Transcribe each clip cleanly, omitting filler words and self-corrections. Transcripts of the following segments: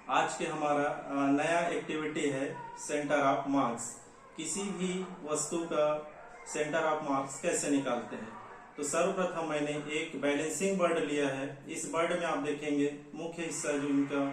आज के हमारा नया एक्टिविटी है सेंटर ऑफ मार्क्स। किसी भी वस्तु का सेंटर ऑफ मार्क्स कैसे निकालते हैं। तो सर्वप्रथम मैंने एक बैलेंसिंग बर्ड लिया है। इस बर्ड में आप देखेंगे मुख्य हिस्सा जो इनका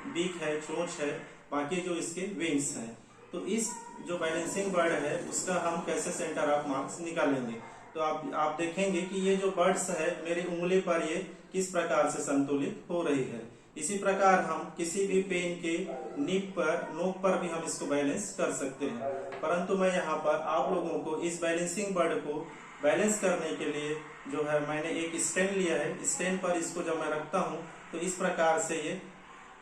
बीक है, चोंच है, बाकी जो इसके विंग्स हैं। तो इस जो बैलेंसिंग बर्ड है उसका हम कैसे सेंटर ऑफ मार्क्स निकालेंगे। तो आप देखेंगे कि ये जो बर्ड्स है मेरी उंगली पर ये किस प्रकार से संतुलित हो रही है। इसी प्रकार हम किसी भी पेन के निब पर, नोक पर भी हम इसको बैलेंस कर सकते हैं। परंतु मैं यहाँ पर आप लोगों को इस बैलेंसिंग बर्ड को बैलेंस करने के लिए जो है मैंने एक स्टैंड लिया है। स्टैंड पर इसको जब मैं रखता हूँ तो इस प्रकार से ये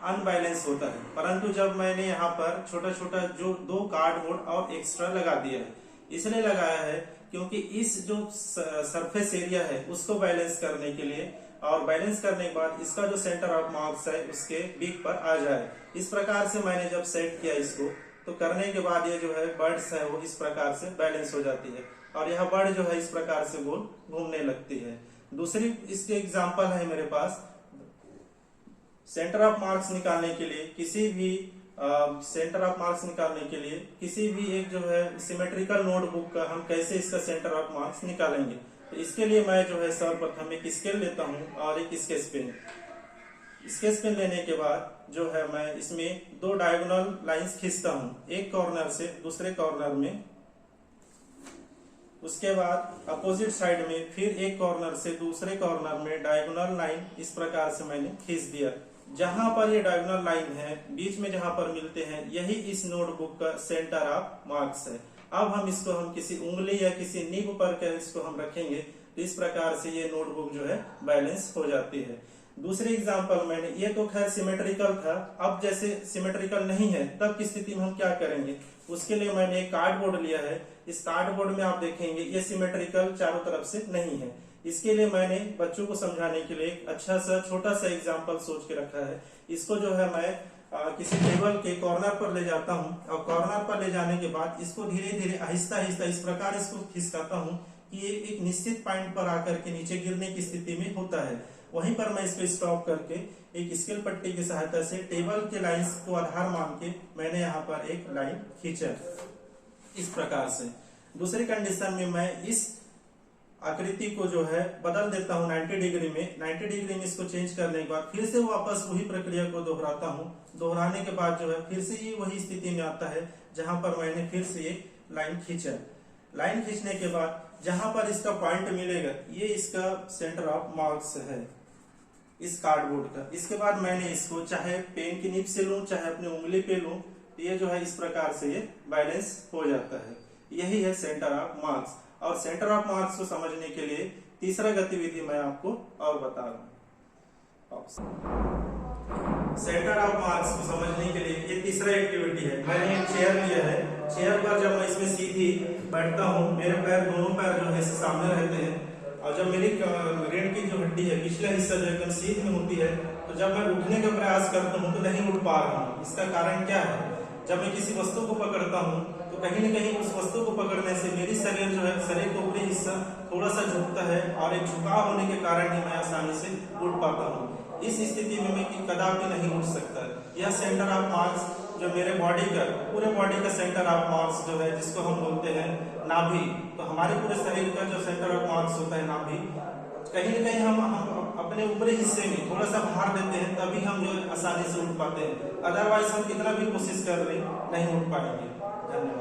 अनबैलेंस होता है। परंतु जब मैंने यहाँ पर छोटा छोटा जो 2 कार्डबोर्ड और एक्स्ट्रा लगा दिया है, इसलिए लगाया है क्योंकि इस जो सरफेस एरिया है उसको बैलेंस करने के लिए और बैलेंस करने के बाद इसका जो सेंटर ऑफ मार्क्स है उसके बीक पर आ जाए। इस प्रकार से मैंने जब सेट किया इसको तो करने के बाद ये जो है बर्ड्स है वो इस प्रकार से बैलेंस हो जाती है और यह बर्ड जो है इस प्रकार से गोल घूमने लगती है। दूसरी इसके एग्जाम्पल है मेरे पास। सेंटर ऑफ मार्क्स निकालने के लिए किसी भी सेंटर ऑफ मार्क्स निकालने के लिए किसी भी एक जो है सिमेट्रिकल नोटबुक का हम कैसे इसका सेंटर ऑफ मार्क्स निकालेंगे। तो इसके लिए मैं जो है सर्वप्रथम एक स्केल लेता हूं और एक स्केच पेन। स्केच पेन लेने के बाद जो है मैं इसमें 2 डायगोनल लाइंस खींचता हूं, एक कॉर्नर से दूसरे कॉर्नर में। उसके बाद अपोजिट साइड में फिर एक कॉर्नर से दूसरे कॉर्नर में डायगोनल लाइन इस प्रकार से मैंने खींच दिया। जहां पर ये डायगोनल लाइन है बीच में जहां पर मिलते हैं यही इस नोटबुक का सेंटर ऑफ मार्क्स है। अब हम इसको किसी उंगली या किसी नीब पर इसको हम रखेंगे तो इस प्रकार से ये नोटबुक जो है बैलेंस हो जाती है। दूसरी एग्जांपल मैंने, ये तो खैर सिमेट्रिकल था। अब जैसे सिमेट्रिकल नहीं है तब की स्थिति में हम क्या करेंगे, उसके लिए मैंने एक कार्डबोर्ड लिया है। इस कार्डबोर्ड में आप देखेंगे ये सिमेट्रिकल चारों तरफ से नहीं है। इसके लिए मैंने बच्चों को समझाने के लिए एक अच्छा सा छोटा सा एग्जाम्पल सोच के रखा है। इसको जो है मैं किसी टेबल के कॉर्नर पर ले जाता हूं और कॉर्नर पर ले जाने के बाद इसको धीरे धीरे आहिस्ता आहिस्ता इस प्रकार इसको खिसकाता हूं कि ये एक निश्चित पॉइंट पर आकर के नीचे गिरने की स्थिति में होता है। वहीं पर मैं इसको स्टॉप करके एक स्केल पट्टी की सहायता से टेबल के लाइंस को आधार मान के मैंने यहाँ पर एक लाइन खींचा इस प्रकार से। दूसरी कंडीशन में मैं इस आकृति को जो है बदल देता हूं 90 डिग्री में। 90 डिग्री में इसको चेंज करने के बाद फिर से वापस वही प्रक्रिया को दोहराता हूं। दोहराने के बाद जो है फिर से ये वही स्थिति में आता है जहां पर मैंने फिर से एक लाइन खींचा। लाइन खींचने के बाद जहां पर इसका पॉइंट मिलेगा ये इसका सेंटर ऑफ मार्क्स है इस कार्डबोर्ड का। इसके बाद मैंने इसको चाहे पेन की निब से लूं चाहे अपनी उंगली पे लूं, ये जो है इस प्रकार से ये बैलेंस हो जाता है। यही है सेंटर ऑफ मार्क्स। और सेंटर ऑफ मार्क्स को समझने के लिए तीसरा गतिविधि मैं आपको और बता रहा हूँ। सेंटर ऑफ मार्क्स को समझने के लिए ये तीसरा एक्टिविटी है। मैंने एक चेयर लिया है। चेयर पर जब मैं इसमें सीधी बैठता हूँ मेरे पैर, दोनों पैर जो है सामने रहते हैं और जब मेरी रीढ़ की जो हड्डी है पिछला हिस्सा जो एकदम सीध में होती है तो जब मैं उठने का प्रयास करता हूँ तो नहीं उठ पा रहा हूँ। इसका कारण क्या है, जब मैं किसी वस्तु को पकड़ता हूँ तो कहीं न कहीं उस वस्तु को पकड़ने से मेरी शरीर जो है, शरीर का ऊपरी हिस्सा थोड़ा सा झुकता है और एक झुकाव होने के कारण ही मैं आसानी से उठ पाता हूँ। इस स्थिति में मैं कदापि नहीं उठ सकता। यह सेंटर ऑफ मार्क्स जो मेरे बॉडी का, पूरे बॉडी का सेंटर ऑफ मार्क्स जो है जिसको हम बोलते हैं नाभि। तो हमारे पूरे शरीर का जो सेंटर ऑफ मार्क्स होता है नाभि, कहीं न कहीं हम अपने ऊपरी हिस्से में थोड़ा सा भार देते हैं तभी हम जो आसानी से उठ पाते हैं। अदरवाइज हम कितना भी कोशिश कर रहे नहीं उठ पाएंगे। धन्यवाद।